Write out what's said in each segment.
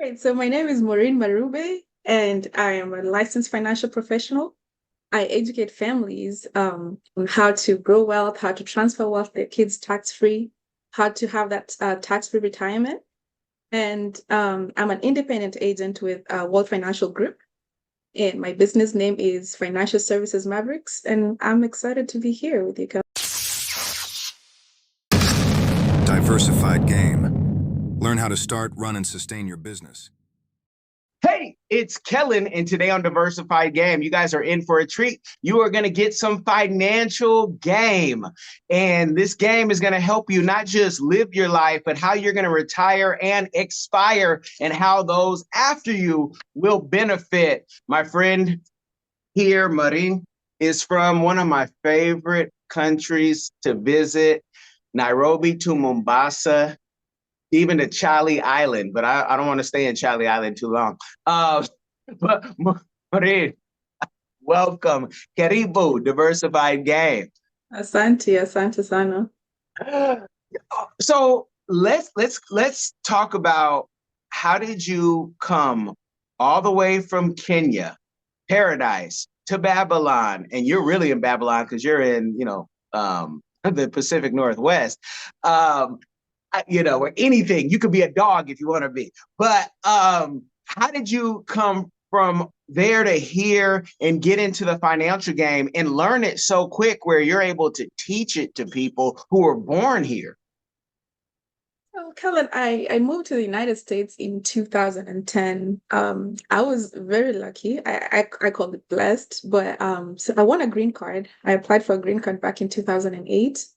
right. So my name is Maureen MARUBE, and I am a licensed financial professional. I educate families on how to grow wealth, how to transfer wealth to their kids tax-free, how to have that tax-free retirement. And I'm an independent agent with World Financial Group. And my business name is Financial Services Mavericks. And I'm excited to be here with you guys. Diversified game. Learn how to start, run, and sustain your business. Hey, it's Kellen, and today on Diversified Game, you guys are in for a treat. You are going to get some financial game, and this game is going to help you not just live your life, but how you're going to retire and expire, and how those after you will benefit. My friend here, Maureen, is from one of my favorite countries to visit, Nairobi to Mombasa, even to Charlie Island, but I don't want to stay in Charlie Island too long. But Maureen, welcome. Karibu, Diversified Game. Asante sana. So let's talk about, how did you come all the way from Kenya, paradise, to Babylon? And you're really in Babylon because you're in, the Pacific Northwest. Or anything. You could be a dog if you want to be. But how did you come from there to here and get into the financial game and learn it so quick where you're able to teach it to people who were born here? Well, Kellen, I moved to the United States in 2010. I was very lucky. I call it blessed, but so I won a green card. I applied for a green card back in 2008.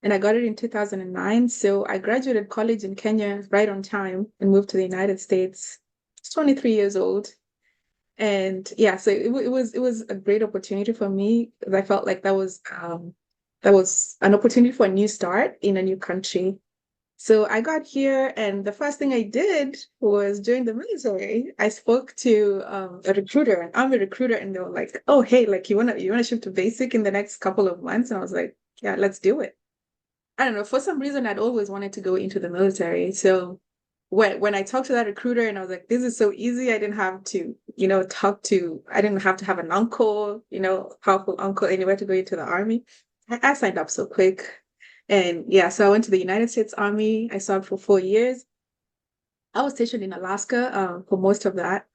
And I got it in 2009. So I graduated college in Kenya right on time and moved to the United States. I was 23 years old. And yeah, so it was a great opportunity for me because I felt like that was an opportunity for a new start in a new country. So I got here, and the first thing I did was join the military. I spoke to a recruiter, an army recruiter, and they were like, "Oh, hey, like you wanna shift to basic in the next couple of months?" And I was like, "Yeah, let's do it." I don't know, for some reason, I'd always wanted to go into the military. So when I talked to that recruiter and I was like, this is so easy, I didn't have to, I didn't have to have an uncle, powerful uncle anywhere to go into the army. I signed up so quick. And yeah, so I went to the United States Army. I served for 4 years. I was stationed in Alaska for most of that.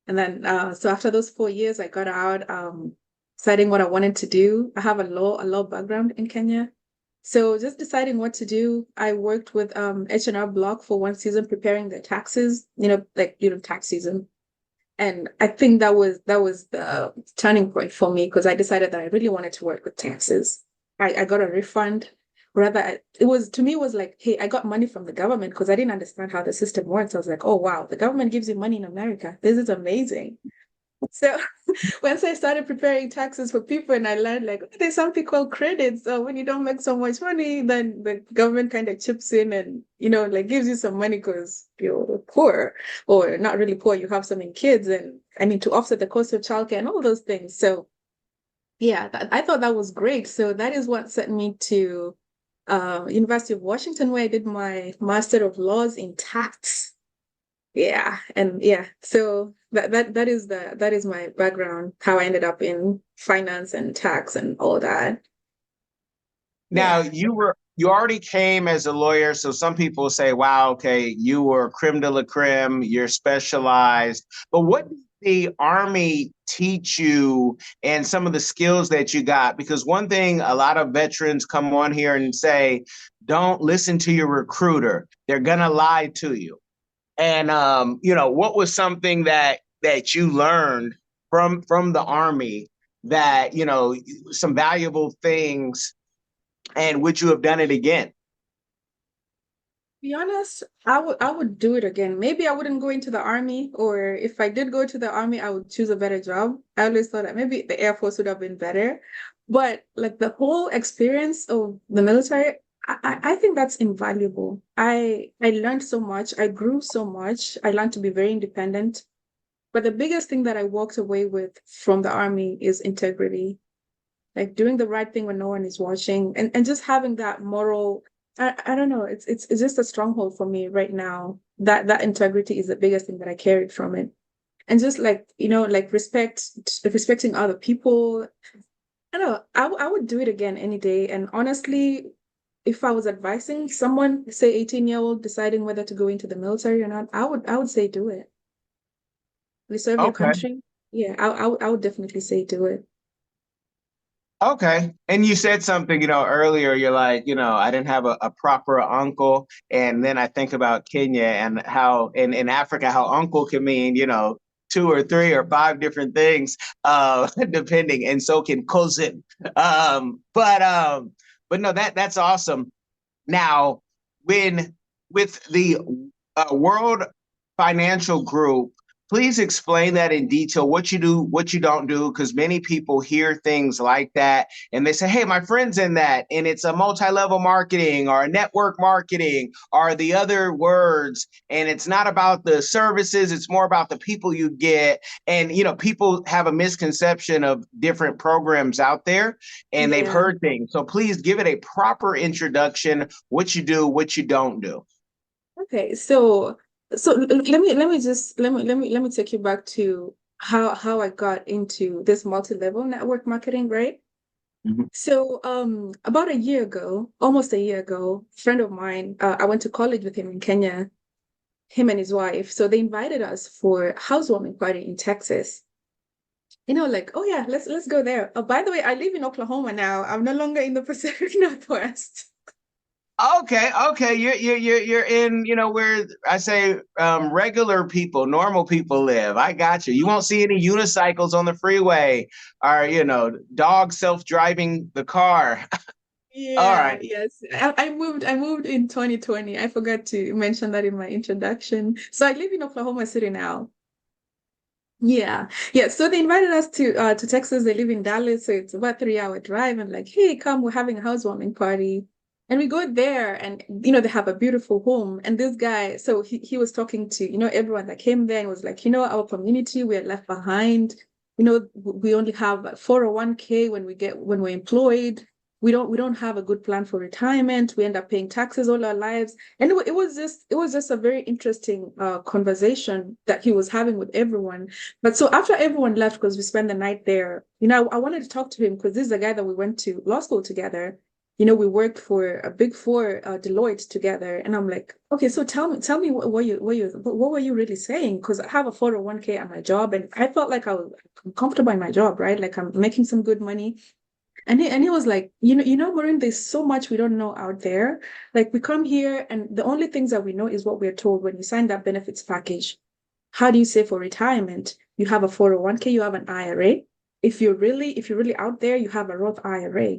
And then, so after those 4 years, I got out, deciding what I wanted to do. I have a law background in Kenya. So just deciding what to do, I worked with H&R Block for one season preparing their taxes, tax season. And I think that was the turning point for me because I decided that I really wanted to work with taxes. I got a refund. Rather, it was like, hey, I got money from the government because I didn't understand how the system works. I was like, oh, wow, the government gives you money in America. This is amazing. So once I started preparing taxes for people and I learned like there's something called credits. So when you don't make so much money, then the government kind of chips in and, gives you some money because you're poor or not really poor. You have so many kids and to offset the cost of childcare and all those things. So yeah, I thought that was great. So that is what sent me to University of Washington, where I did my Master of Laws in Tax. Yeah, and yeah, so that is my background, how I ended up in finance and tax and all that. Now, you already came as a lawyer, so some people say, wow, okay, you were creme de la creme, you're specialized. But what did the Army teach you and some of the skills that you got? Because one thing a lot of veterans come on here and say, don't listen to your recruiter. They're gonna lie to you. And what was something that you learned from the Army that, some valuable things, and would you have done it again? To be honest, I would do it again. Maybe I wouldn't go into the Army, or if I did go to the Army, I would choose a better job. I always thought that maybe the Air Force would have been better. But like the whole experience of the military, I think that's invaluable. I learned so much. I grew so much. I learned to be very independent. But the biggest thing that I walked away with from the Army is integrity, like doing the right thing when no one is watching, and just having that moral. I don't know. It's just a stronghold for me right now. that integrity is the biggest thing that I carried from it. And just like, like respecting other people. I don't know, I would do it again any day. And honestly, if I was advising someone, say 18-year-old, deciding whether to go into the military or not, I would say do it. You serve your Okay. country. Yeah, I would definitely say do it. Okay. And you said something, earlier, you're like, I didn't have a proper uncle. And then I think about Kenya and how in Africa, how uncle can mean, two or three or five different things, depending. And so can cousin. But no, that's awesome. Now, with the World Financial Group, please explain that in detail, what you do, what you don't do, because many people hear things like that and they say, hey, my friend's in that, and it's a multi-level marketing or a network marketing or the other words, and it's not about the services, it's more about the people you get. And, people have a misconception of different programs out there, and they've Yeah. heard things. So please give it a proper introduction, what you do, what you don't do. Okay, so let me take you back to how I got into this multi-level network marketing, right? Mhm. So about a year ago, almost a year ago, a friend of mine, I went to college with him in Kenya, him and his wife. So they invited us for a housewarming party in Texas. Like, oh yeah, let's go there. Oh, by the way, I live in Oklahoma now. I'm no longer in the Pacific Northwest. Okay. You're in, where I say regular people, normal people live. I got you. You won't see any unicycles on the freeway or, dogs self-driving the car. All Yeah, right. yes. I moved in 2020. I forgot to mention that in my introduction. So I live in Oklahoma City now. Yeah. Yeah. So they invited us to Texas. They live in Dallas, so it's about 3 hour drive. And like, hey, come, we're having a housewarming party. And we go there and they have a beautiful home. And this guy, so he was talking to, everyone that came there and was like, our community, we're left behind. We only have a 401k when we're employed. We don't have a good plan for retirement. We end up paying taxes all our lives. And it was just a very interesting conversation that he was having with everyone. But so after everyone left, because we spent the night there, I wanted to talk to him because this is a guy that we went to law school together. We worked for a Big Four, Deloitte together. And I'm like, okay, so tell me what were you really saying? Because I have a 401k at my job, and I felt like I'm comfortable in my job, right? Like I'm making some good money. And he was like, Maureen, there's so much we don't know out there. Like we come here, and the only things that we know is what we're told when you sign that benefits package. How do you save for retirement? You have a 401k, you have an IRA. If you're really out there, you have a Roth IRA.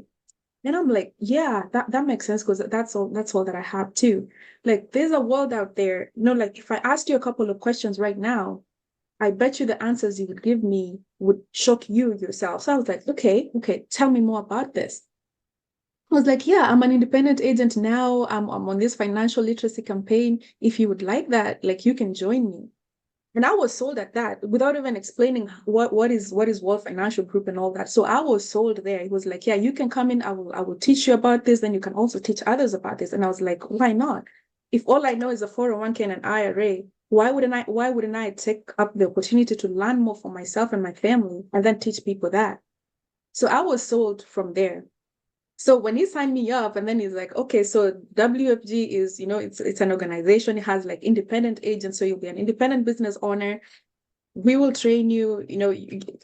And I'm like, yeah, that makes sense because that's all that I have too. Like there's a world out there. Like if I asked you a couple of questions right now, I bet you the answers you would give me would shock you yourself. So I was like, okay, tell me more about this. I was like, yeah, I'm an independent agent now. I'm on this financial literacy campaign. If you would like that, like you can join me. And I was sold at that without even explaining what is World Financial Group and all that. So I was sold there. He was like, yeah, you can come in. I will teach you about this. Then you can also teach others about this. And I was like, why not? If all I know is a 401k and an IRA, why wouldn't I take up the opportunity to learn more for myself and my family and then teach people that? So I was sold from there. So when he signed me up, and then he's like, okay, so WFG is, it's an organization. It has like independent agents. So you'll be an independent business owner. We will train you,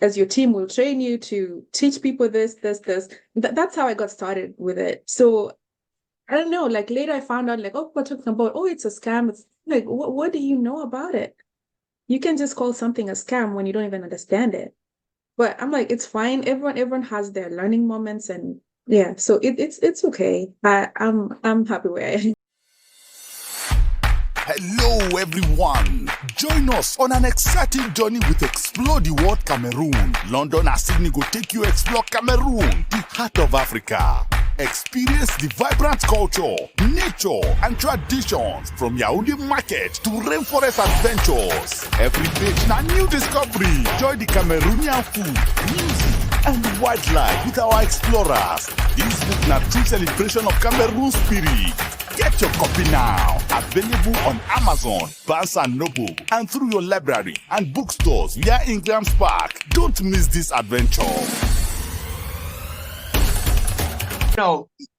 as your team will train you to teach people this. That's how I got started with it. So I don't know, like later I found out like, oh, we're talking about, oh, it's a scam. It's like, what do you know about it? You can just call something a scam when you don't even understand it. But I'm like, it's fine. Everyone has their learning moments, and yeah, so it's okay. I'm happy where I am. Hello everyone! Join us on an exciting journey with Explore the World Cameroon. London and Sydney go take you explore Cameroon, the heart of Africa. Experience the vibrant culture, nature, and traditions from Yaoundé Market to rainforest adventures. Every page na new discovery. Enjoy the Cameroonian food, music, and wildlife with our explorers. This book na true celebration of Cameroon spirit. Get Get your copy now. Available on Amazon, Barnes & Noble, and through your library and bookstores via Ingram's Park. Don't miss this adventure.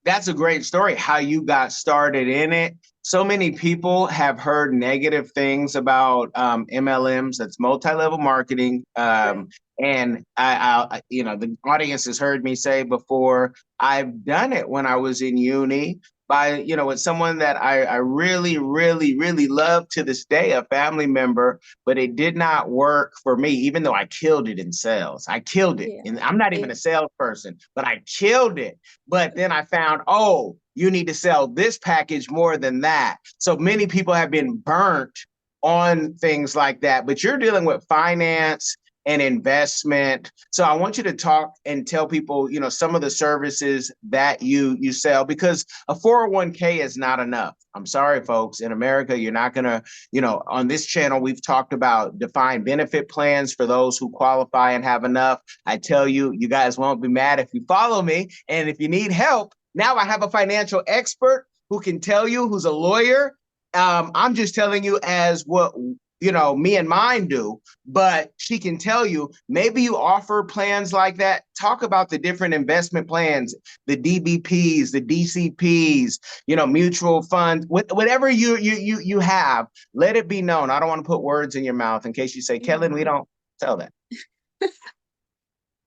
That's a great story, how you got started in it. So many people have heard negative things about MLMs, that's multi-level marketing. And I, the audience has heard me say before, I've done it when I was in uni by, with someone that I really, really, really love to this day, a family member, but it did not work for me, even though I killed it in sales. I killed it. And I'm not even a salesperson, but I killed it. But then I found, oh, you need to sell this package more than that. So many people have been burnt on things like that, but you're dealing with finance and investment. So I want you to talk and tell people, some of the services that you sell, because a 401k is not enough. I'm sorry, folks. In America, you're not going to, on this channel, we've talked about defined benefit plans for those who qualify and have enough. I tell you, you guys won't be mad if you follow me. And if you need help, now I have a financial expert who can tell you, who's a lawyer. I'm just telling you as what me and mine do, but she can tell you, maybe you offer plans like that. Talk about the different investment plans, the DBPs, the DCPs, mutual funds, whatever you have, let it be known. I don't want to put words in your mouth in case you say, Kellen, we don't sell that.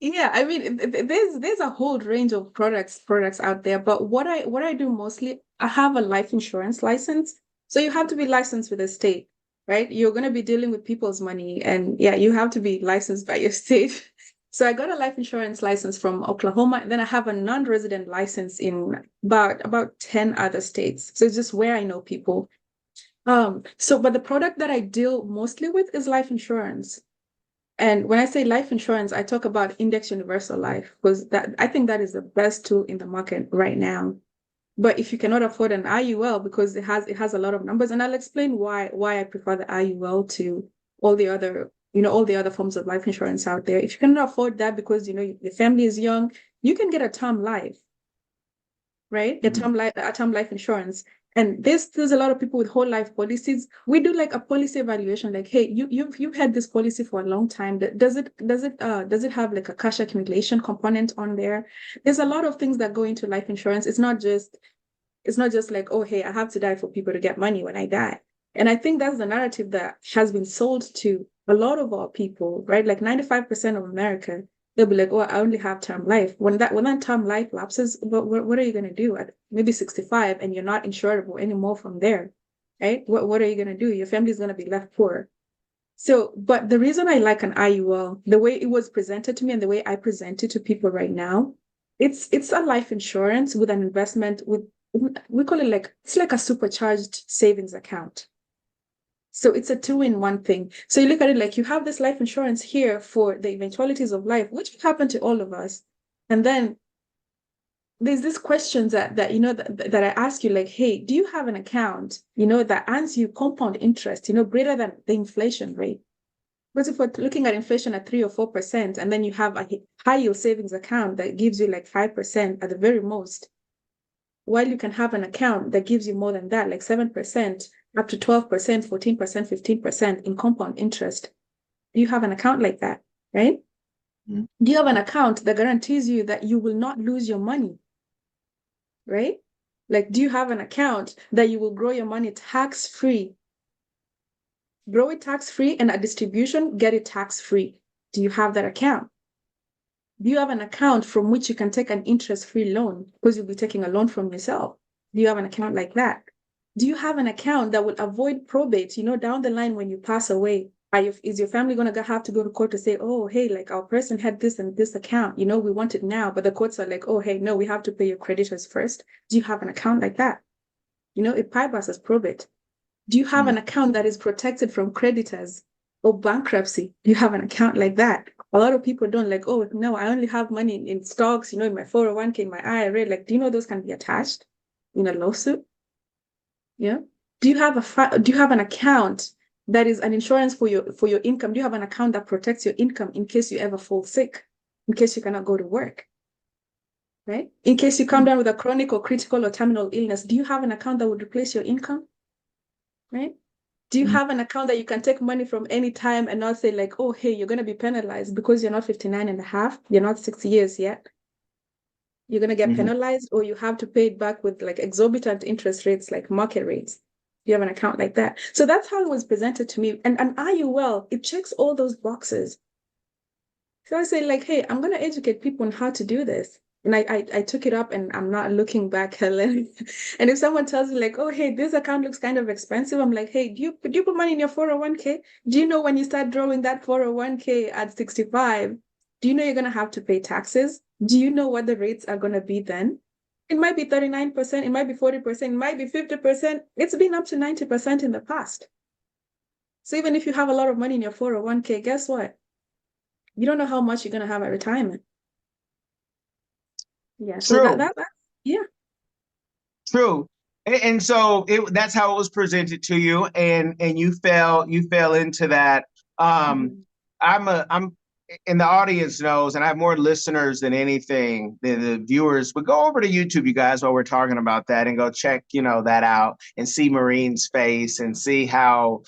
Yeah, I mean, there's a whole range of products out there, but what I do mostly, I have a life insurance license. So you have to be licensed with the state, right? You're going to be dealing with people's money, and yeah, you have to be licensed by your state. So I got a life insurance license from Oklahoma, and then I have a non-resident license in about 10 other states. So it's just where I know people. But the product that I deal mostly with is life insurance. And when I say life insurance, I talk about Index Universal Life, because I think that is the best tool in the market right now. But if you cannot afford an IUL, because it has a lot of numbers, and I'll explain why I prefer the IUL to all the other forms of life insurance out there. If you cannot afford that because your family is young, you can get a term life, right? A term life insurance. And there's a lot of people with whole life policies. We do like a policy evaluation, like, hey, you've had this policy for a long time. Does it have like a cash accumulation component on there? There's a lot of things that go into life insurance. It's not just like, oh, hey, I have to die for people to get money when I die. And I think that's the narrative that has been sold to a lot of our people, right? Like 95% of America, they'll be like, oh, I only have term life. When that term life lapses, what are you going to do at maybe 65 and you're not insurable anymore from there, right? What are you going to do? Your family's going to be left poor. So, but the reason I like an IUL, the way it was presented to me and the way I present it to people right now, it's a life insurance with an investment with, we call it it's like a supercharged savings account. So it's a two-in-one thing. So you look at it like you have this life insurance here for the eventualities of life, which happen to all of us. And then there's these questions that I ask you, like, hey, do you have an account, that earns you compound interest, greater than the inflation rate? Because if we're looking at inflation at 3 or 4%, and then you have a high yield savings account that gives you like 5% at the very most, while you can have an account that gives you more than that, like 7%, up to 12%, 14%, 15% in compound interest. Do you have an account like that, right? Mm-hmm. Do you have an account that guarantees you that you will not lose your money, right? Like, do you have an account that you will grow your money tax-free? Grow it tax-free, and at distribution, get it tax-free. Do you have that account? Do you have an account from which you can take an interest-free loan because you'll be taking a loan from yourself? Do you have an account like that? Do you have an account that will avoid probate, down the line when you pass away? Is your family going to have to go to court to say, oh, hey, like our person had this and this account, we want it now, but the courts are like, oh, hey, no, we have to pay your creditors first. Do you have an account like that? It bypasses probate. Do you have an account that is protected from creditors or bankruptcy? Do you have an account like that? A lot of people don't, like, oh, no, I only have money in stocks, in my 401k, in my IRA. Like, do you know those can be attached in a lawsuit? Yeah. Do you have an account that is an insurance for your income? Do you have an account that protects your income in case you ever fall sick, in case you cannot go to work? right? In case you come down with a chronic or critical or terminal illness, do you have an account that would replace your income, right? Do you have an account that you can take money from any time and not say like, oh, hey, you're going to be penalized because you're not 59 and a half, you're not 6 years yet. You're going to get penalized, or you have to pay it back with like exorbitant interest rates, like market rates. You have an account like that. So that's how it was presented to me. And IUL, it checks all those boxes. So I say like, hey, I'm going to educate people on how to do this. And I took it up, and I'm not looking back, Helen. And if someone tells me like, oh, hey, this account looks kind of expensive, I'm like, hey, do you put money in your 401k? Do you know when you start drawing that 401k at 65, do you know you're going to have to pay taxes? Do you know what the rates are going to be then? It might be 39%, it might be 40%, it might be 50%. It's been up to 90% in the past. So even if you have a lot of money in your 401k, guess what? You don't know how much you're going to have at retirement. Yeah. True. So that yeah. True. And so that's how it was presented to you, and you fell into that. I'm and the audience knows, and I have more listeners than anything, the viewers, but go over to YouTube, you guys, while we're talking about that, and go check, that out and see Maureen's face and see how,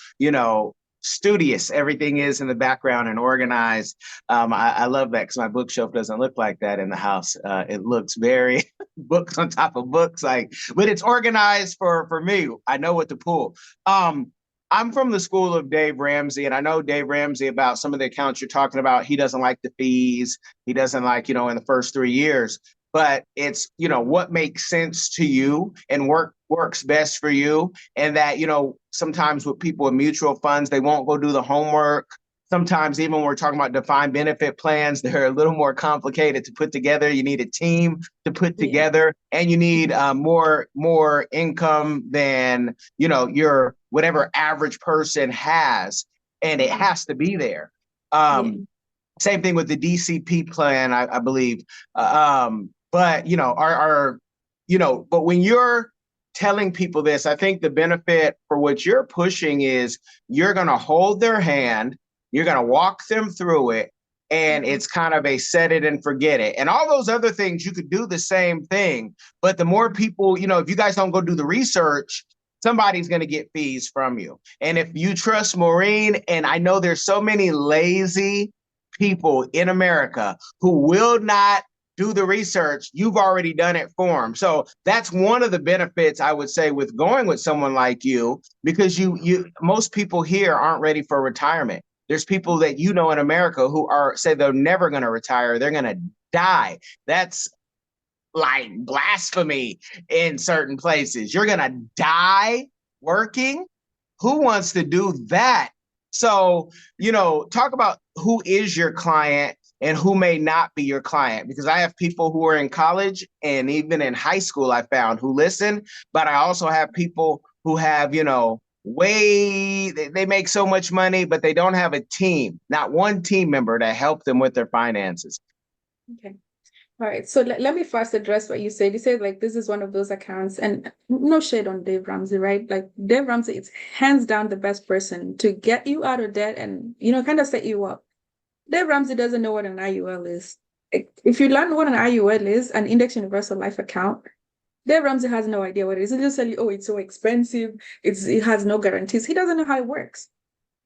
studious everything is in the background and organized. I love that, because my bookshelf doesn't look like that in the house. It looks very books on top of books, but it's organized for me. I know what to pull. I'm from the school of Dave Ramsey, and I know Dave Ramsey about some of the accounts you're talking about. He doesn't like the fees. He doesn't like, in the first 3 years, but it's, what makes sense to you and works best for you. And that, sometimes with people with mutual funds, they won't go do the homework. Sometimes even when we're talking about defined benefit plans, they're a little more complicated to put together. You need a team to put together, and you need more income than, your whatever average person has, and it has to be there. Same thing with the DCP plan, I believe. But but when you're telling people this, I think the benefit for what you're pushing is you're going to hold their hand. You're going to walk them through it, and it's kind of a set it and forget it. And all those other things, you could do the same thing. But the more people, if you guys don't go do the research, somebody's going to get fees from you. And if you trust Maureen, and I know there's so many lazy people in America who will not do the research, you've already done it for them. So that's one of the benefits, I would say, with going with someone like you, because most people here aren't ready for retirement. There's people that in America who say they're never going to retire. They're going to die. That's like blasphemy in certain places. You're going to die working? Who wants to do that? So, talk about who is your client and who may not be your client, because I have people who are in college and even in high school, I found, who listen, but I also have people who have, they make so much money, but they don't have a team, not one team member to help them with their finances. Okay. All right. So let me first address what you said. You said like this is one of those accounts, and no shade on Dave Ramsey, right? Like Dave Ramsey is hands down the best person to get you out of debt and, kind of set you up. Dave Ramsey doesn't know what an IUL is. If you learn what an IUL is, an Index Universal Life account, Dave Ramsey has no idea what it is. He'll just tell you, oh, it's so expensive. It has no guarantees. He doesn't know how it works.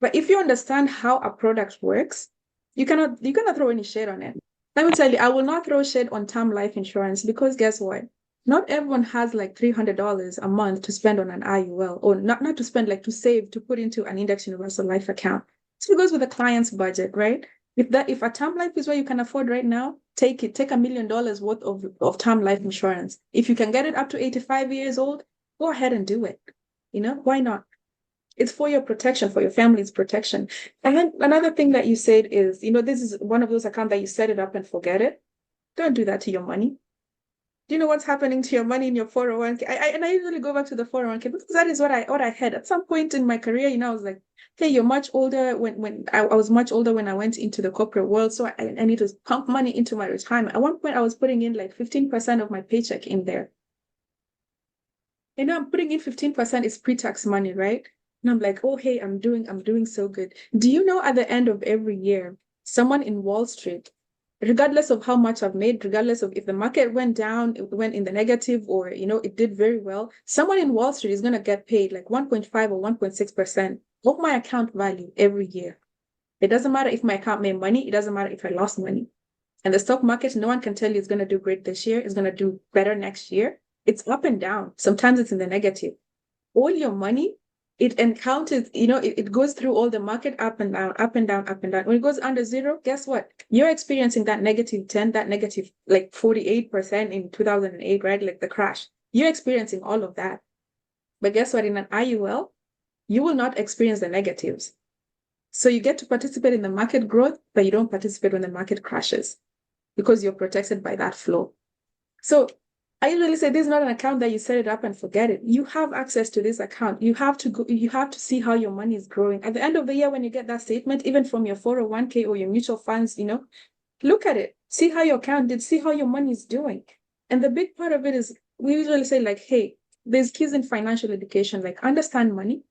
But if you understand how a product works, you cannot throw any shade on it. Let me tell you, I will not throw shade on term life insurance, because guess what? Not everyone has like $300 a month to spend on an IUL, or not to spend, like to save, to put into an Index Universal Life account. So it goes with the client's budget, right? If a term life is what you can afford right now, take it. Take $1 million worth of term life insurance. If you can get it up to 85 years old, go ahead and do it. Why not? It's for your protection, for your family's protection. And then another thing that you said is, this is one of those accounts that you set it up and forget it. Don't do that to your money. Do you know what's happening to your money in your 401k? I usually go back to the 401k because that is what I had at some point in my career. I was like, hey, you're much older. When I was much older when I went into the corporate world, so I need to pump money into my retirement. At one point, I was putting in like 15% of my paycheck in there. I'm putting in 15% is pre-tax money, right? And I'm like, oh, hey, I'm doing so good. Do you know at the end of every year, someone in Wall Street regardless of how much I've made, regardless of if the market went down, it went in the negative, or it did very well, someone in Wall Street is going to get paid like 1.5 or 1.6% of my account value every year. It doesn't matter if my account made money, it doesn't matter if I lost money. And the stock market, no one can tell you it's going to do great this year, it's going to do better next year. It's up and down. Sometimes it's in the negative. All your money, it encounters, it goes through all the market up and down, up and down, up and down. When it goes under zero, guess what? You're experiencing that -10, that negative like 48% in 2008, right? Like the crash. You're experiencing all of that. But guess what? In an IUL, you will not experience the negatives. So you get to participate in the market growth, but you don't participate when the market crashes because you're protected by that flow. So I usually say this is not an account that you set it up and forget it. You have access to this account. You have to see how your money is growing. At the end of the year, when you get that statement, even from your 401k or your mutual funds, look at it, see how your account did, see how your money is doing. And the big part of it is we usually say like, hey, there's keys in financial education, like understand money,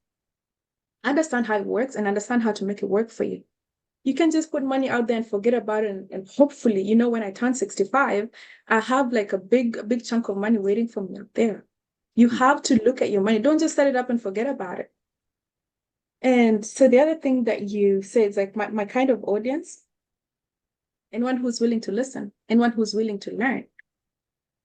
understand how it works, and understand how to make it work for you. You can just put money out there and forget about it. And hopefully, when I turn 65, I have like a big chunk of money waiting for me out there. You have to look at your money. Don't just set it up and forget about it. And so the other thing that you say is like my kind of audience, anyone who's willing to listen, anyone who's willing to learn.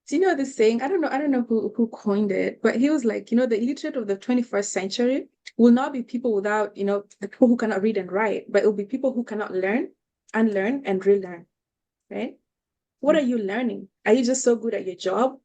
Do you know this saying? I don't know who coined it, but he was like, the illiterate of the 21st century will not be people without, the people who cannot read and write, but it will be people who cannot learn, unlearn, and relearn, right? What are you learning? Are you just so good at your job?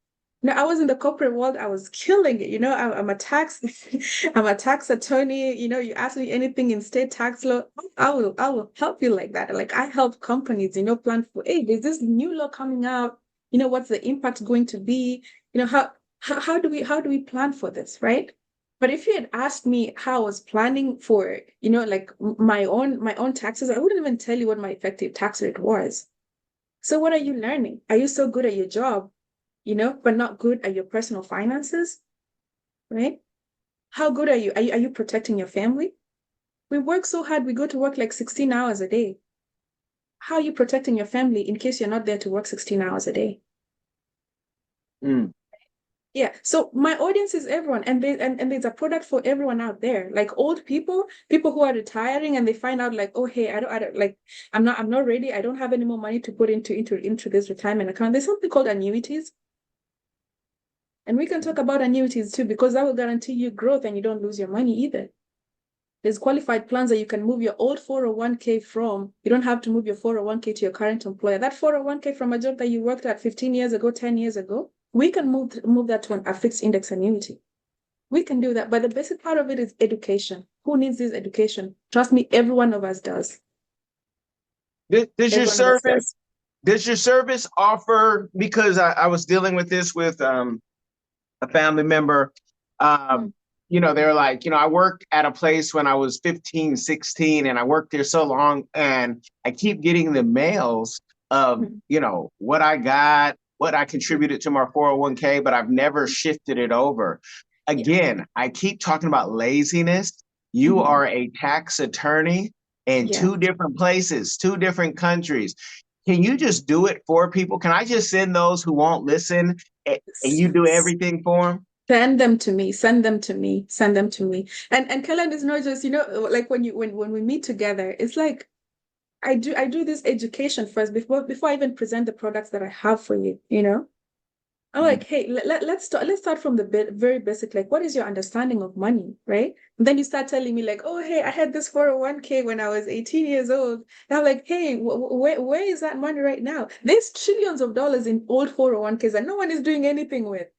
I was in the corporate world, I was killing it. I'm a tax attorney. You ask me anything in state tax law, I will help you like that. Like I help companies, plan for, hey, there's this new law coming out. What's the impact going to be? How do we plan for this, right? But if you had asked me how I was planning for, like my own taxes, I wouldn't even tell you what my effective tax rate was. So what are you learning? Are you so good at your job, but not good at your personal finances, right? How good are you? Are you protecting your family? We work so hard. We go to work like 16 hours a day. How are you protecting your family in case you're not there to work 16 hours a day? Yeah. So my audience is everyone, and there's a product for everyone out there. Like old people who are retiring, and they find out like, oh, hey, I don't like, I'm not ready. I don't have any more money to put into this retirement account. There's something called annuities. And we can talk about annuities too, because that will guarantee you growth and you don't lose your money either. There's qualified plans that you can move your old 401k from. You don't have to move your 401k to your current employer. That 401k from a job that you worked at 15 years ago, 10 years ago, we can move that to a fixed index annuity. We can do that. But the basic part of it is education. Who needs this education? Trust me, every one of us does. Does your service offer, because I was dealing with this with a family member, they were like, I worked at a place when I was 15, 16, and I worked there so long, and I keep getting the mails of, what I got, what I contributed to my 401k, but I've never shifted it over. Again, I keep talking about laziness. You are a tax attorney in two different places, two different countries. Can you just do it for people? Can I just send those who won't listen and you do everything for them? Send them to me. And Kellen is not just, like when we meet together, it's like I do this education first before I even present the products that I have for you, I'm like, hey, let's start from the very basic, like, what is your understanding of money, right? And then you start telling me like, oh, hey, I had this 401k when I was 18 years old. And I'm like, hey, where is that money right now? There's trillions of dollars in old 401ks that no one is doing anything with.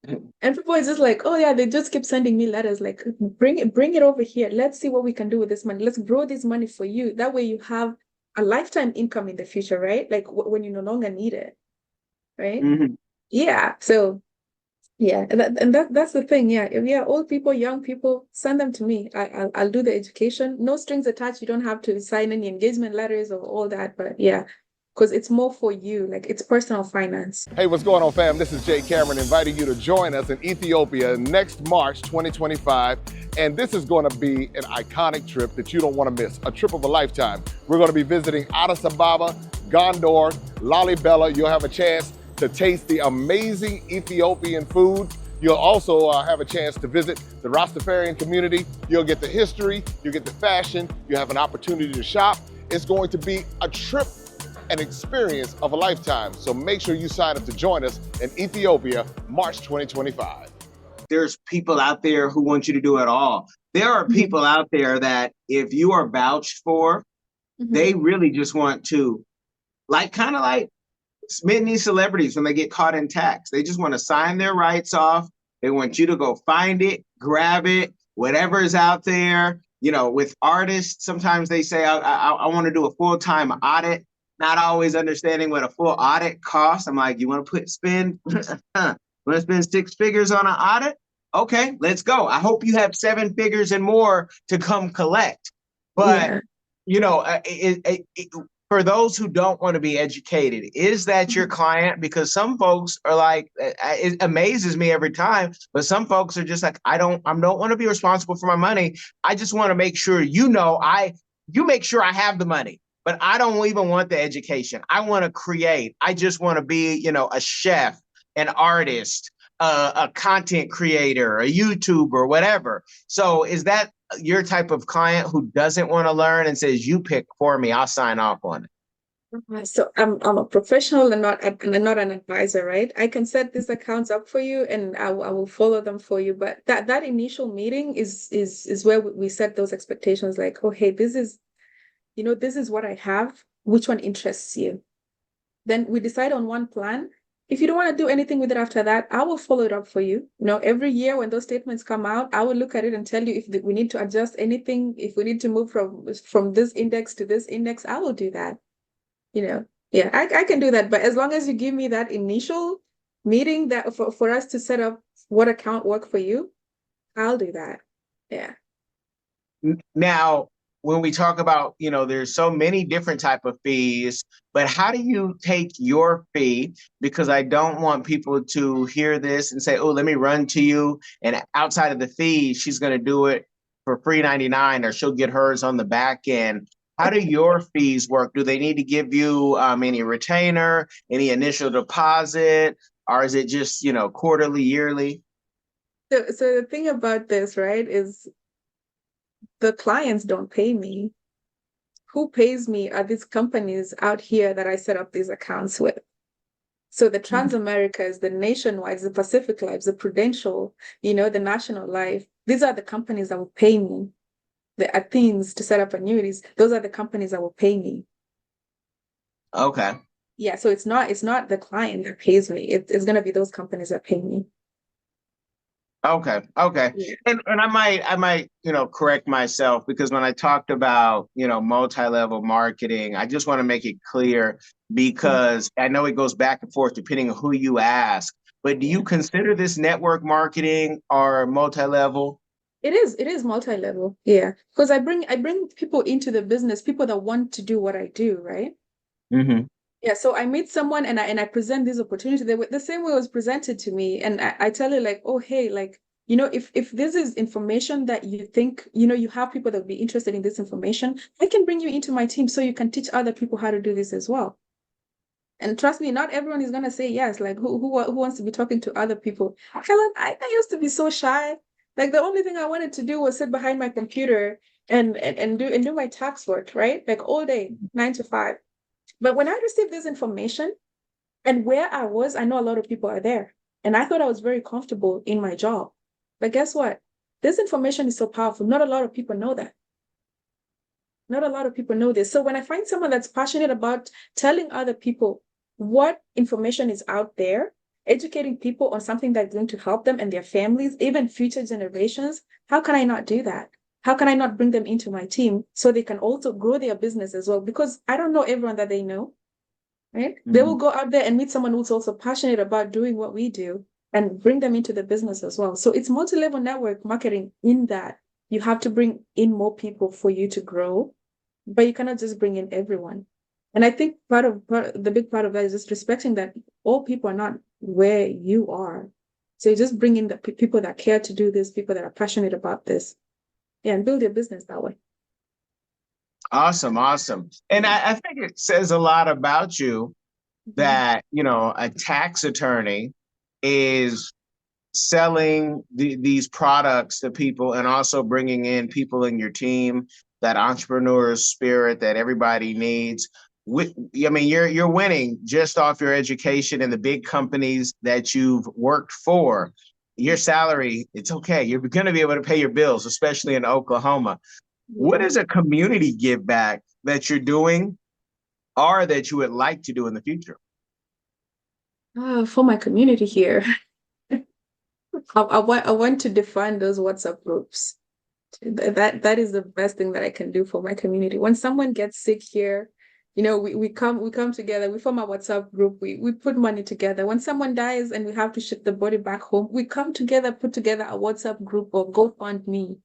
And people are just like, oh yeah, they just keep sending me letters like, bring it over here. Let's see what we can do with this money. Let's grow this money for you. That way you have a lifetime income in the future, right? Like when you no longer need it, right? Yeah. So yeah, and that's the thing. Yeah, old people, young people, send them to me. I'll do the education. No strings attached. You don't have to sign any engagement letters or all that. But yeah, because it's more for you, like it's personal finance. Hey, what's going on, fam? This is Jay Cameron inviting you to join us in Ethiopia next March 2025. And this is going to be an iconic trip that you don't want to miss, a trip of a lifetime. We're going to be visiting Addis Ababa, Gondor, Lalibela. You'll have a chance to taste the amazing Ethiopian food. You'll also have a chance to visit the Rastafarian community. You'll get the history, you'll get the fashion, you have an opportunity to shop. It's going to be a trip, an experience of a lifetime. So make sure you sign up to join us in Ethiopia, March 2025. There's people out there who want you to do it all. There are people out there that if you are vouched for, they really just want to, kind of like many celebrities when they get caught in tax. They just want to sign their rights off. They want you to go find it, grab it, whatever is out there. You know, with artists, sometimes they say, I want to do a full-time audit, not always understanding what a full audit costs. I'm like, you want to spend 6 figures on an audit? Okay, let's go. I hope you have 7 figures and more to come collect. But, for those who don't want to be educated, is that your client? Because some folks are like, it amazes me every time, but some folks are just like, I don't want to be responsible for my money. I just want to make sure, you make sure I have the money, but I don't even want the education. I want to create. I just want to be, a chef, an artist, a content creator, a YouTuber, whatever. So is that your type of client who doesn't want to learn and says, you pick for me, I'll sign off on it? So I'm a professional and not an advisor, right? I can set these accounts up for you and I will follow them for you. But that initial meeting is where we set those expectations, like, oh, hey, this is what I have. Which one interests you? Then we decide on one plan. If you don't want to do anything with it after that, I will follow it up for you. Every year when those statements come out, I will look at it and tell you if we need to adjust anything, if we need to move from this index to this index, I will do that. Yeah, I can do that. But as long as you give me that initial meeting that for us to set up what account work for you, I'll do that. Yeah. Now, when we talk about, there's so many different type of fees, but how do you take your fee? Because I don't want people to hear this and say, oh, let me run to you. And outside of the fee, she's going to do it for free 99 or she'll get hers on the back end. How do your fees work? Do they need to give you any retainer, any initial deposit, or is it just, quarterly, yearly? So the thing about this, right, is the clients don't pay me. Who pays me are these companies out here that I set up these accounts with. So the Transamericas, the Nationwides, the Pacific Lives, the Prudential, the National Life, these are the companies that will pay me. The Athenes to set up annuities, those are the companies that will pay me. Okay. Yeah, so it's not the client that pays me. It's going to be those companies that pay me. Okay. Yeah. And I might, correct myself, because when I talked about, multi-level marketing, I just want to make it clear, because I know it goes back and forth depending on who you ask, but do you consider this network marketing or multi-level? It is multi-level. Yeah. Because I bring people into the business, people that want to do what I do, right? Mm-hmm. Yeah, so I meet someone and I present this opportunity the same way it was presented to me. And I tell you, like, oh, hey, like, if this is information that you think, you have people that would be interested in this information, I can bring you into my team so you can teach other people how to do this as well. And trust me, not everyone is going to say yes. Like, who wants to be talking to other people? Helen, I used to be so shy. Like, the only thing I wanted to do was sit behind my computer and do my tax work, right? Like all day, 9 to 5. But when I received this information and where I was, I know a lot of people are there. And I thought I was very comfortable in my job. But guess what? This information is so powerful. Not a lot of people know that. Not a lot of people know this. So when I find someone that's passionate about telling other people what information is out there, educating people on something that's going to help them and their families, even future generations, how can I not do that? How can I not bring them into my team so they can also grow their business as well? Because I don't know everyone that they know, right? Mm-hmm. They will go out there and meet someone who's also passionate about doing what we do and bring them into the business as well. So it's multi-level network marketing in that you have to bring in more people for you to grow, but you cannot just bring in everyone. And I think the big part of that is just respecting that all people are not where you are. So you just bring in the people that care to do this, people that are passionate about this. Yeah, and build your business that way. Awesome, awesome. And I think it says a lot about you Mhm. that, a tax attorney is selling these products to people and also bringing in people in your team, that entrepreneur spirit that everybody needs. I mean, you're winning just off your education and the big companies that you've worked for. Your salary, it's okay. You're going to be able to pay your bills, especially in Oklahoma. What Yeah. is a community give back that you're doing or that you would like to do in the future? For my community here, I want to define those WhatsApp groups. That is the best thing that I can do for my community. When someone gets sick here, we come together, we form a WhatsApp group, we put money together. When someone dies and we have to ship the body back home, we come together, put together a WhatsApp group or GoFundMe.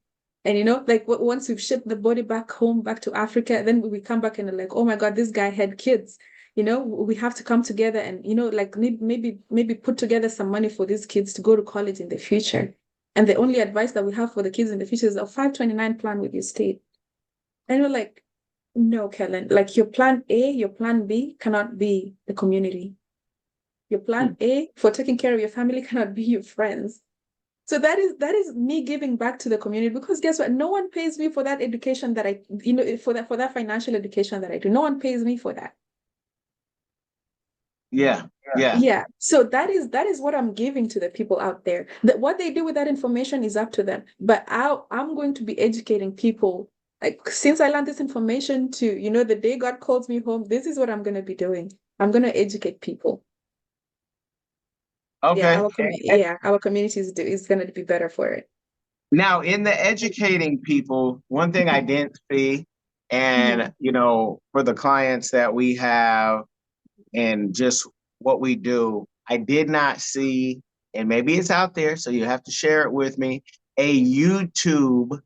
And like once we've shipped the body back home, back to Africa, then we come back and like, oh my God, this guy had kids. We have to come together and like maybe put together some money for these kids to go to college in the future. And the only advice that we have for the kids in the future is a 529 plan with your state. And we're like, no, Kellen, like your plan A, your plan B cannot be the community. Your plan A for taking care of your family cannot be your friends. So that is me giving back to the community, because guess what? No one pays me for that education that for that financial education that I do. No one pays me for that. Yeah, yeah. Yeah. So that is what I'm giving to the people out there. That what they do with that information is up to them. But I'm going to be educating people. Like since I learned this information to, the day God calls me home, this is what I'm going to be doing. I'm going to educate people. Yeah, Okay. our community is going to be better for it. Now, in the educating people, one thing I didn't see, Mhm. and for the clients that we have and just what we do, I did not see, and maybe it's out there, so you have to share it with me, a YouTube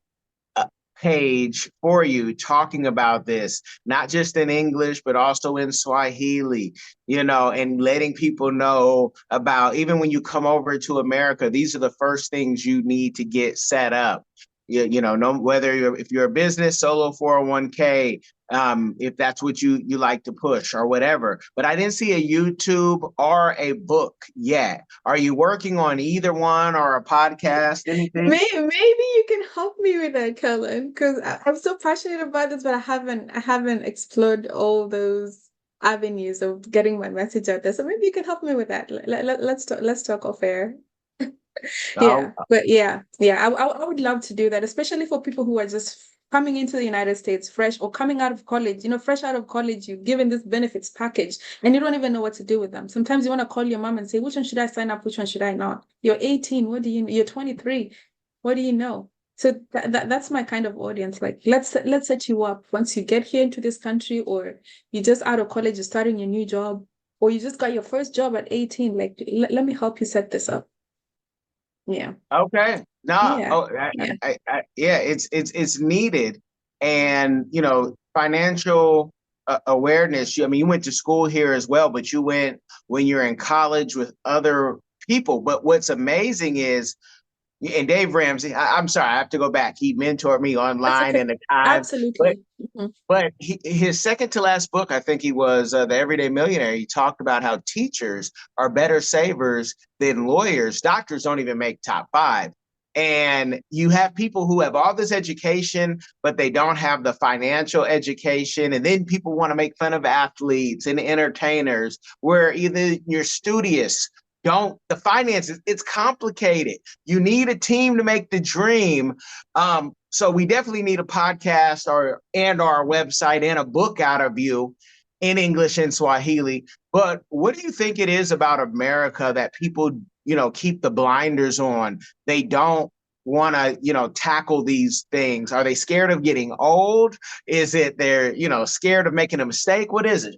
page for you talking about this, not just in English, but also in Swahili, and letting people know about, even when you come over to America, these are the first things you need to get set up. No, whether if you're a business, solo 401k, if that's what you like to push or whatever. But I didn't see a YouTube or a book yet. Are you working on either one or a podcast, anything? Maybe you can help me with that, Kellen, because I'm so passionate about this, but I haven't explored all those avenues of getting my message out there. So maybe you can help me with that. Let's talk off air. Oh, Yeah, but yeah, I would love to do that, especially for people who are just coming into the United States fresh or coming out of college. Fresh out of college, you're given this benefits package and you don't even know what to do with them. Sometimes you want to call your mom and say, which one should I sign up? Which one should I not? You're 18. What do you know? You're 23. What do you know? So that's my kind of audience. Like, let's set you up once you get here into this country, or you just out of college, you're starting your new job, or you just got your first job at 18. Like, let me help you set this up. Yeah. okay. No. Yeah. Oh, Yeah. yeah. It's needed, and financial awareness. I mean, you went to school here as well, but you went when you're in college with other people. But what's amazing is, and Dave Ramsey. I'm sorry, I have to go back. He mentored me That's online okay. in the time, but Absolutely. Mhm. his second to last book, I think he was The Everyday Millionaire. He talked about how teachers are better savers than lawyers. Doctors don't even make top five. And you have people who have all this education, but they don't have the financial education. And then people want to make fun of athletes and entertainers, where either you're studious, don't the finances, it's complicated. You need a team to make the dream. So we definitely need a podcast and our website and a book out of you in English and Swahili. But what do you think it is about America that people, keep the blinders on? They don't want to, tackle these things. Are they scared of getting old? Is it they're, scared of making a mistake? What is it?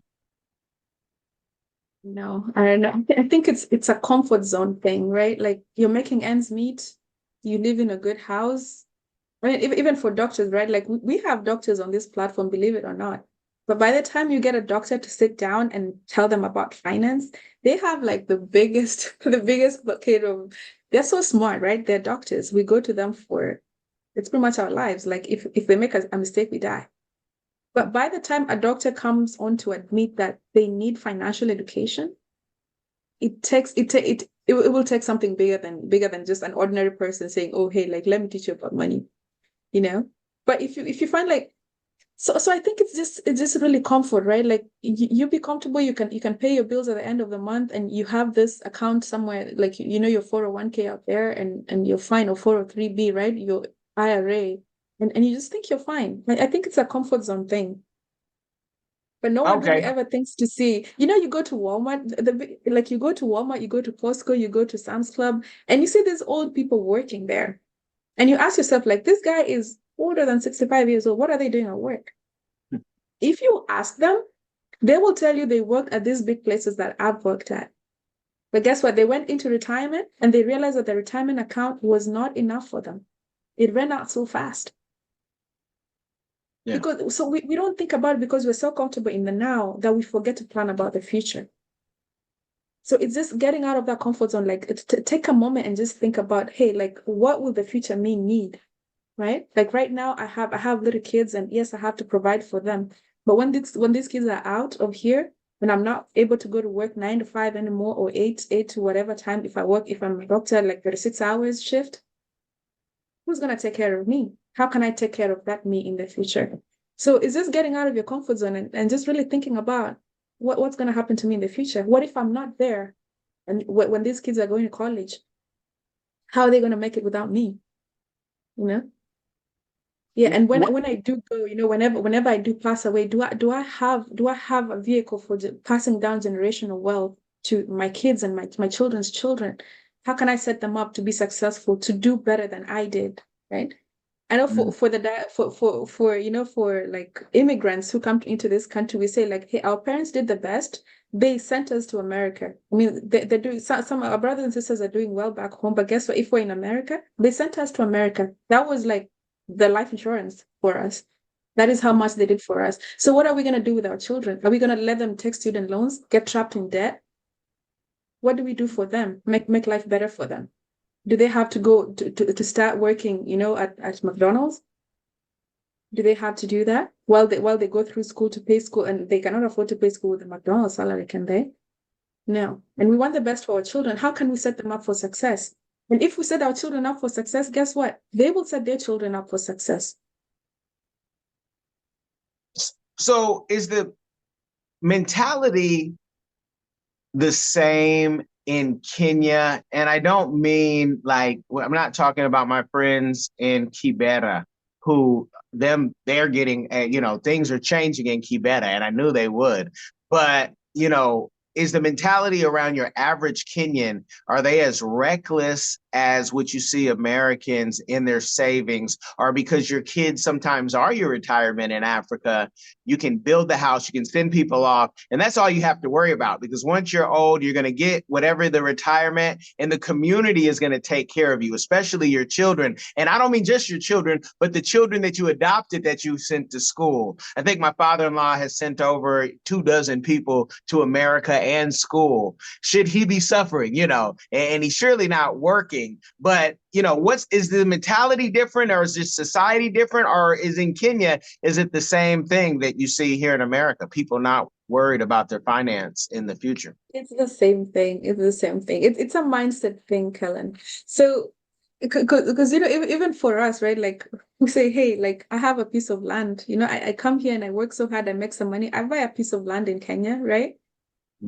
No, I don't know. I think it's a comfort zone thing, right? Like you're making ends meet, you live in a good house. I mean, even for doctors, right? Like we have doctors on this platform, believe it or not. But by the time you get a doctor to sit down and tell them about finance, they have like the biggest, the biggest bucket of. They're so smart, right? They're doctors. We go to them for. It's pretty much our lives. Like if they make a mistake, we die. But by the time a doctor comes on to admit that they need financial education, it will take something bigger than just an ordinary person saying, "Oh, hey, like let me teach you about money," you know. But if you find like so I think it's just really comfort, right? Like you be comfortable, you can pay your bills at the end of the month, and you have this account somewhere, like you know your 401k out there, and you're fine, or 403b, right? Your IRA, and you just think you're fine. I think it's a comfort zone thing. But no one really Okay. ever thinks to see, you go to Walmart, like you go to Walmart, you go to Costco, you go to Sam's Club, and you see these old people working there. And you ask yourself, like, this guy is older than 65 years old. What are they doing at work? If you ask them, they will tell you they work at these big places that I've worked at. But guess what? They went into retirement and they realized that the retirement account was not enough for them. It ran out so fast. Yeah. Because so we don't think about it because we're so comfortable in the now that we forget to plan about the future. So it's just getting out of that comfort zone, like take a moment and just think about, hey, like what will the future me need? Right? Like right now I have little kids, and yes, I have to provide for them. But when these kids are out of here, when I'm not able to go to work 9 to 5 anymore, or 8 to whatever time, if I'm a doctor, like 36 hours shift, who's gonna take care of me? How can I take care of that me in the future? So it's just getting out of your comfort zone and just really thinking about what's gonna happen to me in the future. What if I'm not there? And when these kids are going to college, how are they gonna make it without me? You know? Yeah, and when I do go, whenever I do pass away, do I have a vehicle for passing down generational wealth to my kids and my children's children? How can I set them up to be successful, to do better than I did, right? I know for like immigrants who come into this country, we say like, hey, our parents did the best. They sent us to America. I mean, they're doing some of our brothers and sisters are doing well back home, but guess what? If we're in America, they sent us to America. That was like the life insurance for us. That is how much they did for us. So what are we going to do with our children? Are we going to let them take student loans, get trapped in debt? What do we do for them? Make life better for them? Do they have to go to start working, at McDonald's? Do they have to do that while they go through school to pay school, and they cannot afford to pay school with a McDonald's salary, can they? No. And we want the best for our children. How can we set them up for success? And if we set our children up for success, guess what? They will set their children up for success. So is the mentality the same in Kenya? And I don't mean like, I'm not talking about my friends in Kibera who they're getting, things are changing in Kibera, and I knew they would. But, is the mentality around your average Kenyan, are they as reckless as what you see Americans in their savings? Or because your kids sometimes are your retirement in Africa, you can build the house, you can send people off, and that's all you have to worry about. Because once you're old, you're going to get whatever the retirement, and the community is going to take care of you, especially your children. And I don't mean just your children, but the children that you adopted that you sent to school. I think my father-in-law has sent over 24 people to America and school. Should he be suffering, and he's surely not working, but is the mentality different, or is this society different, or is in Kenya, is it the same thing that you see here in America, people not worried about their finance in the future? It's the same thing. It's the same thing. It's a mindset thing, Kellen. So because even for us, right, like we say, hey, like I have a piece of land, I come here and I work so hard, I make some money, I buy a piece of land in Kenya, right?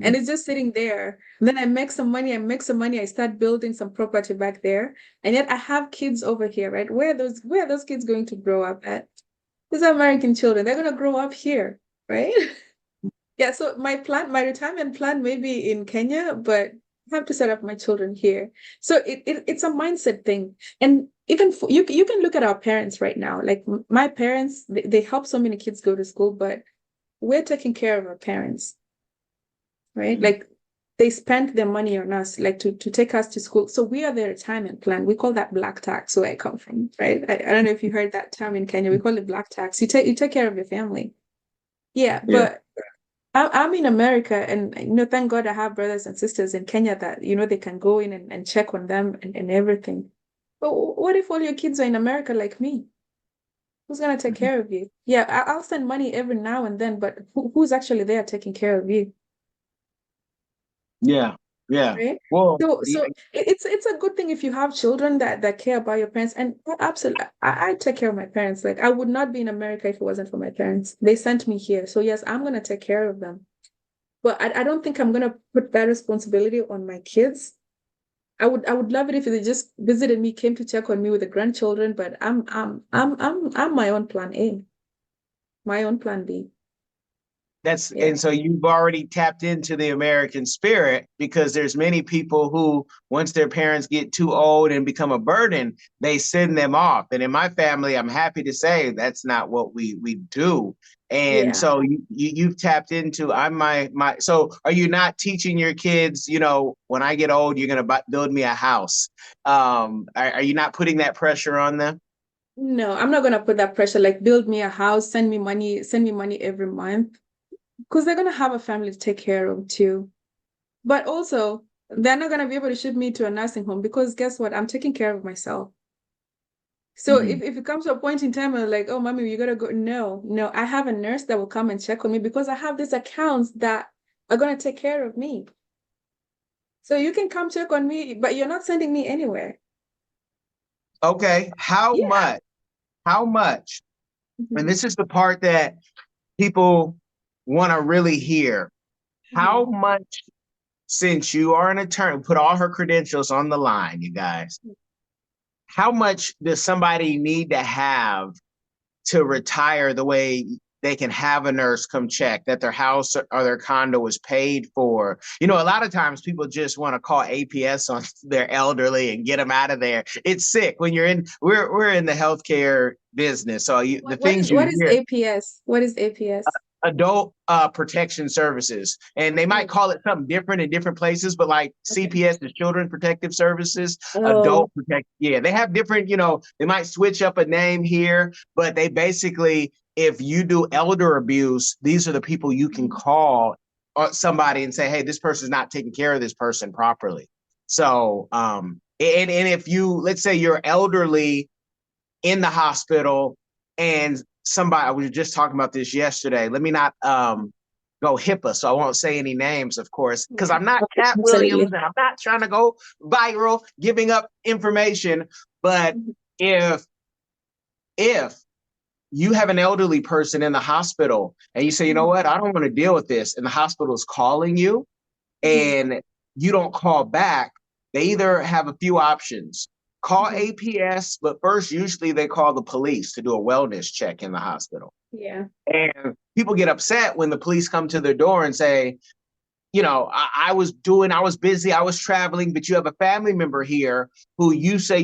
And it's just sitting there. And then I make some money, I start building some property back there. And yet I have kids over here, right? Where are those kids going to grow up at? These are American children. They're going to grow up here, right? Yeah, so my retirement plan may be in Kenya, but I have to set up my children here. So it's a mindset thing. And even you can look at our parents right now. Like my parents, they help so many kids go to school, but we're taking care of our parents. Right? Like they spent their money on us, like to take us to school. So we are their retirement plan. We call that black tax, where I come from, right? I don't know if you heard that term in Kenya. We call it black tax. You take care of your family. Yeah. But I'm in America, and thank God I have brothers and sisters in Kenya that they can go in and check on them and everything. But what if all your kids are in America like me? Who's gonna take care of you? Yeah, I'll send money every now and then, but who's actually there taking care of you? Yeah, yeah. Right? Well, So it's a good thing if you have children that care about your parents. And absolutely, I take care of my parents. Like I would not be in America if it wasn't for my parents. They sent me here. So yes, I'm gonna take care of them. But I don't think I'm gonna put that responsibility on my kids. I would love it if they just visited me, came to check on me with the grandchildren, but I'm my own plan A, my own plan B. Yeah. and so you've already tapped into the American spirit, because there's many people who, once their parents get too old and become a burden, they send them off. And in my family, I'm happy to say that's not what we do. And Yeah. so you've tapped into, I'm my so are you not teaching your kids, when I get old, you're gonna build me a house? Are you not putting that pressure on them? No, I'm not gonna put that pressure, like build me a house, send me money every month. Because they're gonna have a family to take care of too. But also, they're not gonna be able to ship me to a nursing home because guess what? I'm taking care of myself. So Mhm. if it comes to a point in time where like, oh, mommy, you gotta go. No, I have a nurse that will come and check on me because I have these accounts that are gonna take care of me. So you can come check on me, but you're not sending me anywhere. Okay, how Yeah. much? How much? And Mhm. this is the part that people want to really hear. How Mhm. much, since you are an attorney, put all her credentials on the line, you guys, how much does somebody need to have to retire the way they can have a nurse come check that their house or their condo is paid for? A lot of times people just want to call APS on their elderly and get them out of there. It's sick when we're in the healthcare business. So the things What you is hear, APS? What is APS? adult protection services, and they might Mm, call it something different in different places, but like okay. CPS is children protective services. Oh, Adult protect, yeah, they have different, they might switch up a name here, but they basically, if you do elder abuse, these are the people you can mhm. call somebody and say, hey, this person's not taking care of this person properly. So and if you, let's say you're elderly in the hospital, and somebody, I was just talking about this yesterday. Let me not go HIPAA, so I won't say any names, of course, because Yeah, I'm not Cat Williams absolutely. and I'm not trying to go viral giving up information. But Mhm. if you have an elderly person in the hospital and you say, you know Mhm. what, I don't want to deal with this, and the hospital is calling you Mhm. and you don't call back, they either have a few options. Call Mhm. APS, but first, usually they call the police to do a wellness check in the hospital. Yeah. And people get upset when the police come to their door and say, I was busy, I was traveling, but you have a family member here who you say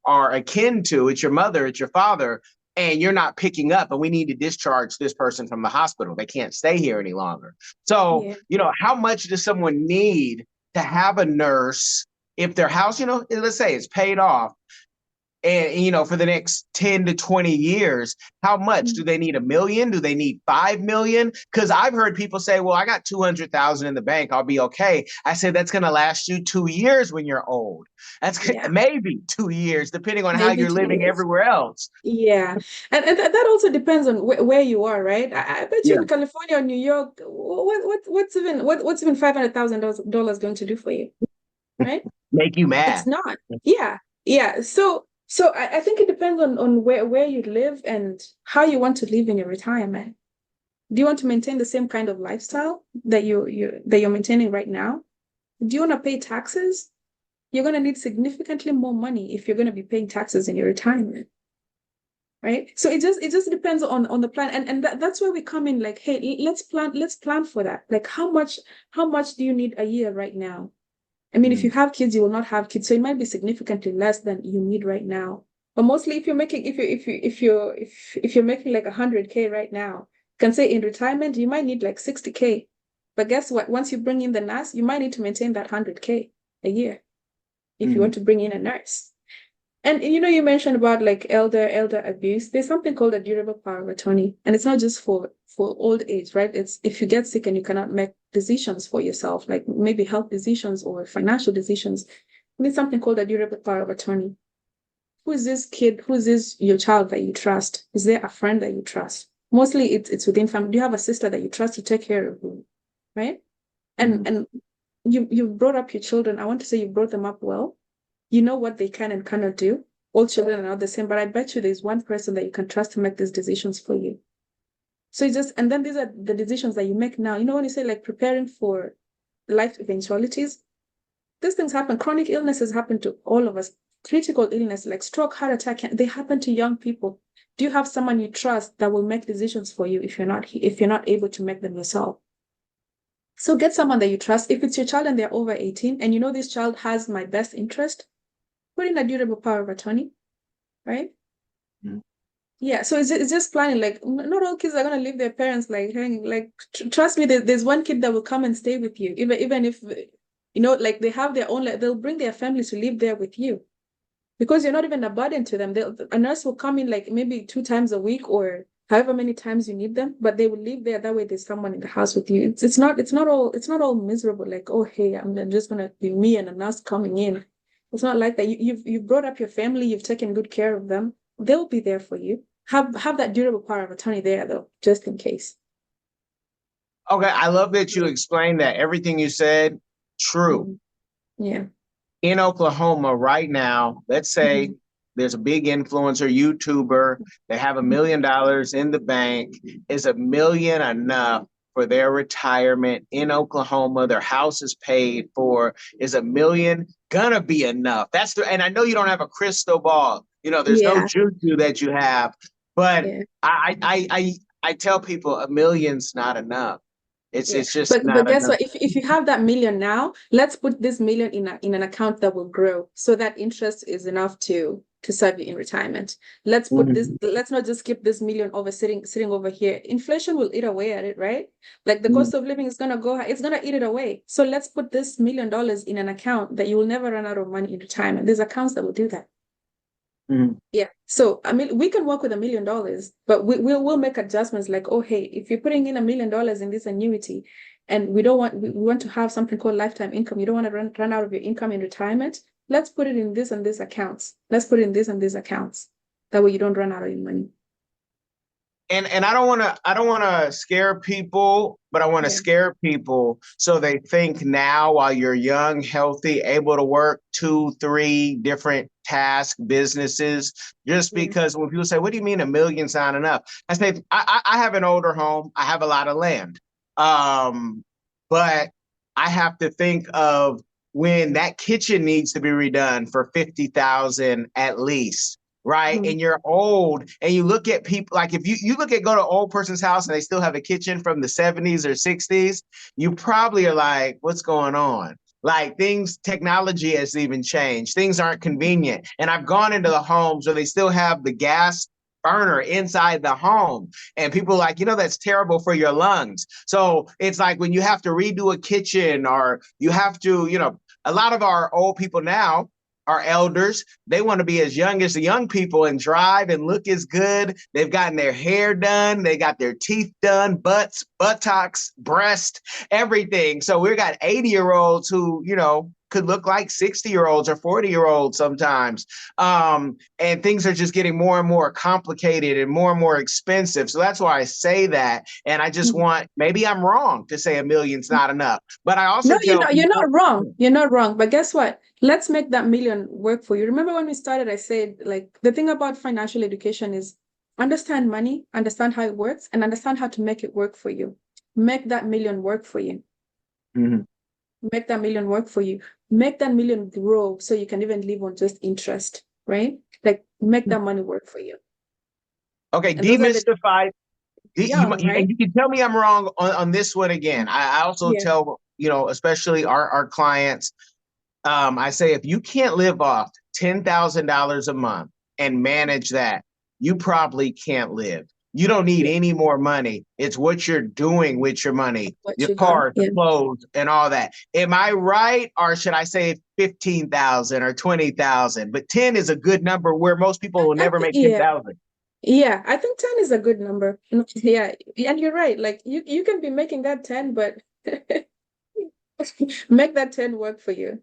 are akin to, it's your mother, it's your father, and you're not picking up, and we need to discharge this person from the hospital. They can't stay here any longer. So, Yeah. how much does someone need to have a nurse if their house, let's say it's paid off, and for the next 10 to 20 years, how much do Mhm. they need? 1 million? Do they need 5 million? Because I've heard people say, well, I got 200,000 in the bank, I'll be okay. I said that's going to last you 2 years when you're old. That's Yeah. maybe 2 years, depending on how Maybe you're two living years. everywhere else. Yeah. And that also depends on where you are, right? I bet you Yeah. in California or New York, what's even $500,000 going to do for you, right? Make you It's mad. not. Yeah. Yeah. So I think it depends on where you live and how you want to live in your retirement. Do you want to maintain the same kind of lifestyle that you're maintaining right now? Do you want to pay taxes? You're going to need significantly more money if you're going to be paying taxes in your retirement, right? So it just depends on the plan, and that's where we come in. Like, hey, let's plan for that. Like, how much do you need a year right now? I mean, if you Mm. have kids, you will not have kids, so it might be significantly less than you need right now. But mostly, if you're making like 100K right now, you can say in retirement you might need like 60K. But guess what? Once you bring in the nurse, you might need to maintain that 100K a year if you Mm. want to bring in a nurse. And you mentioned about like elder abuse. There's something called a durable power of attorney, and it's not just for old age, right? It's if you get sick and you cannot make decisions for yourself, like maybe health decisions or financial decisions, you need something called a durable power of attorney. who is this kid? Who is this your child that you trust? Is there a friend that you trust? Mostly it's within family. Do you have a sister that you trust to take care of you? Right? And you brought up your children. I want to say you brought them up well. You know what they can and cannot do. All children are not the same, but I bet you there's one person that you can trust to make these decisions for you. So it's just, and then these are the decisions that you make now. You know, when you say like preparing for life eventualities, these things happen. Chronic illnesses happen to all of us. Critical illness like stroke, heart attack, they happen to young people. Do you have someone you trust that will make decisions for you if you're not able to make them yourself? So get someone that you trust. If it's your child and they're over 18 and you know this child has my best interest, put in a durable power of attorney, right? Yeah, so it's just planning. Like, not all kids are gonna leave their parents. Like, trust me, there's one kid that will come and stay with you, even if like they have their own. Like, they'll bring their families to live there with you, because you're not even a burden to them. A nurse will come in like maybe 2 times a week or however many times you need them, but they will live there. That way, there's someone in the house with you. It's not all miserable. Like, oh hey, I'm just gonna be me and a nurse coming in. It's not like that. You've brought up your family. You've taken good care of them. They'll be there for you. Have that durable power of attorney there though, just in case. Okay, I love that you explained that. Everything you said, true. Yeah. In Oklahoma right now, let's say there's a big influencer, YouTuber, they have $1 million in the bank. Is $1 million enough for their retirement in Oklahoma? Their house is paid for. Is $1 million gonna be enough? And I know you don't have a crystal ball. There's no juju that you have, but I tell people $1 million's not enough. It's just but not guess enough. what? If you have that $1 million now, let's put this $1 million in an account that will grow, so that interest is enough to serve you in retirement. Let's put this. Let's not just keep this $1 million over sitting over here. Inflation will eat away at it, right? Like the cost of living is gonna go high. It's gonna eat it away. So let's put this $1 million in an account that you will never run out of money in retirement. There's accounts that will do that. Yeah. So I mean, we can work with $1 million, but we'll make adjustments like, oh hey, if you're putting in $1 million in this annuity, and we want to have something called lifetime income. You don't want to run out of your income in retirement. Let's put it in this and this accounts. Let's put it in this and these accounts. That way you don't run out of your money. And I don't want to scare people, but I want to scare people so they think now while you're young, healthy, able to work 2, 3 different task businesses, just because when people say, what do you mean $1 million's not enough? I say, I have an older home. I have a lot of land. But I have to think of when that kitchen needs to be redone for $50,000 at least. Right. And you're old and you look at people like if you go to an old person's house and they still have a kitchen from the 70s or 60s, you probably are like, what's going on? Like technology has even changed. Things aren't convenient. And I've gone into the homes where they still have the gas burner inside the home. And people are like, that's terrible for your lungs. So it's like when you have to redo a kitchen or you have to, a lot of our old people now, our elders, they want to be as young as the young people and drive and look as good. They've gotten their hair done. They got their teeth done, butts, buttocks, breast, everything. So we've got 80-year-olds who, could look like 60-year-olds or 40-year-olds sometimes. And things are just getting more and more complicated and more expensive. So that's why I say that. And I just want, maybe I'm wrong to say $1 million's not enough. But I also you're not wrong. You're not wrong. But guess what? Let's make that $1 million work for you. Remember when we started, I said, like, the thing about financial education is understand money, understand how it works, and understand how to make it work for you. Make that $1 million work for you. Make that $1 million work for you. Make that $1 million grow so you can even live on just interest, right? Like, make that money work for you. Okay, and demystify. Young, right? And you can tell me I'm wrong on this one again. I also tell, especially our clients, I say, if you can't live off $10,000 a month and manage that, you probably can't live. You don't need any more money. It's what you're doing with your money, your cars, clothes, and all that. Am I right? Or should I say 15,000 or 20,000? But 10 is a good number where most people will never make 10,000. Yeah, I think 10 is a good number. Yeah, and you're right. Like you can be making that 10, but make that 10 work for you.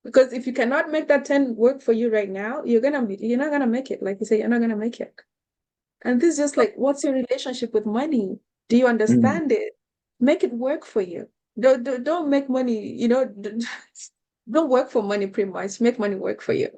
Because if you cannot make that 10 work for you right now, you're not gonna make it. Like you say, you're not gonna make it. And this is just like, what's your relationship with money? Do you Mhm. understand it? Make it work for you. Don't make money, don't work for money pretty much. Make money work for you.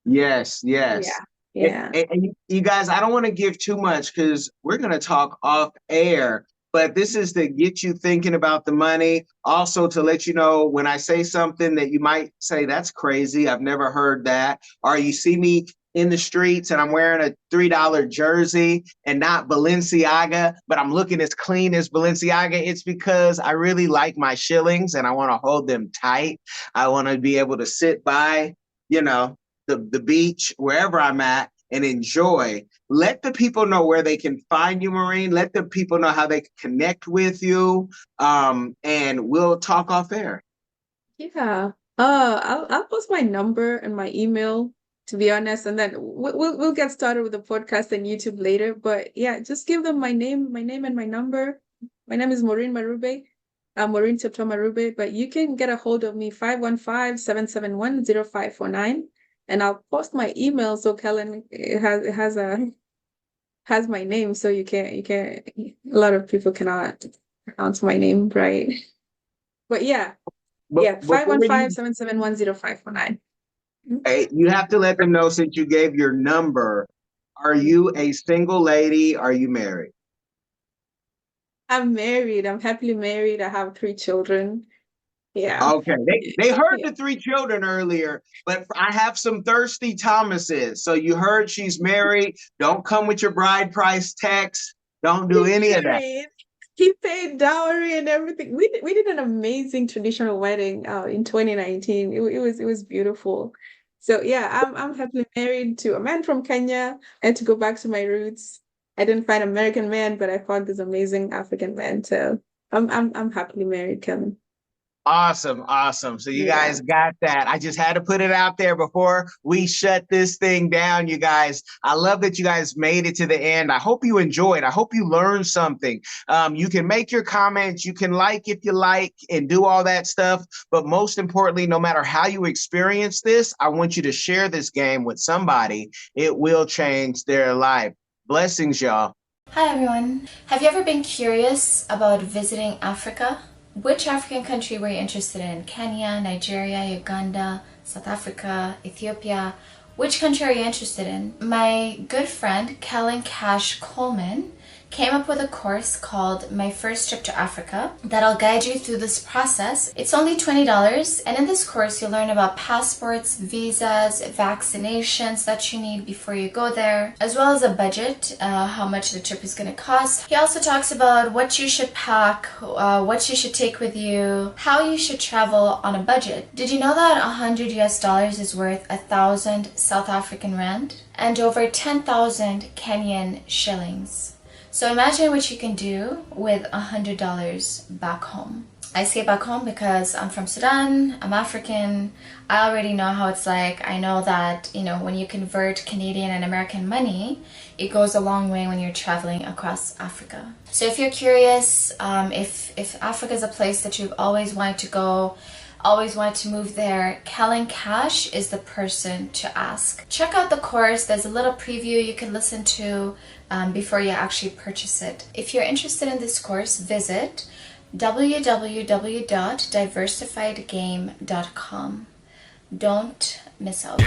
Yes, Yeah. yes. Yeah. And you guys, I don't want to give too much because we're going to talk off air, but this is to get you thinking about the money. Also, to let you know when I say something that you might say, that's crazy. I've never heard that. Or you see me in the streets and I'm wearing a $3 jersey and not Balenciaga, but I'm looking as clean as Balenciaga. It's because I really like my shillings and I want to hold them tight. I want to be able to sit by, you know, the beach, wherever I'm at, and enjoy. Let the people know where they can find you, Maureen. Let the people know how they can connect with you. And we'll talk off air. Yeah. I'll post my number and my email, to be honest, and then we'll get started with the podcast and YouTube later. But yeah, just give them my name and my number. My name is Maureen MARUBE. Maureen Tipton MARUBE, but you can get a hold of me 515-771-0549. And I'll post my email so Kellen has my name, so you can a lot of people cannot pronounce my name right. But yeah. But Yeah, before you, 515-771-0549. hey, you have to let them know since you gave your number. Are you a single lady? Are you married? I'm married. I'm happily married. I have 3 children. Yeah. Okay, they heard Yeah. the 3 children earlier, but I have some thirsty Thomases. So you heard she's married. Don't come with your bride price text. Don't do He's any of that. married. He paid dowry and everything. We did an amazing traditional wedding in 2019. It was beautiful. So yeah, I'm happily married to a man from Kenya. I had to go back to my roots. I didn't find American man, but I found this amazing African man. So I'm happily married, Kevin. Awesome, awesome. So you Yeah. guys got that. I just had to put it out there before we shut this thing down, you guys. I love that you guys made it to the end. I hope you enjoyed. I hope you learned something. You can make your comments. You can like if you like and do all that stuff. But most importantly, no matter how you experience this, I want you to share this game with somebody. It will change their life. Blessings, y'all. Hi everyone. Have you ever been curious about visiting Africa? Which African country were you interested in? Kenya, Nigeria, Uganda, South Africa, Ethiopia? Which country are you interested in? My good friend, Kellen Cash Coleman, came up with a course called My First Trip to Africa that'll guide you through this process. It's only $20, and in this course you'll learn about passports, visas, vaccinations that you need before you go there, as well as a budget, how much the trip is going to cost. He also talks about what you should pack, what you should take with you, how you should travel on a budget. Did you know that $100 is worth 1,000 South African rand and over 10,000 Kenyan shillings? So imagine what you can do with $100 back home. I say back home because I'm from Sudan, I'm African, I already know how it's like. I know that, when you convert Canadian and American money, it goes a long way when you're traveling across Africa. So if you're curious, if Africa is a place that you've always wanted to go, always wanted to move there, Kellen Cash is the person to ask. Check out the course. There's a little preview you can listen to before you actually purchase it. If you're interested in this course, visit www.diversifiedgame.com. Don't miss out.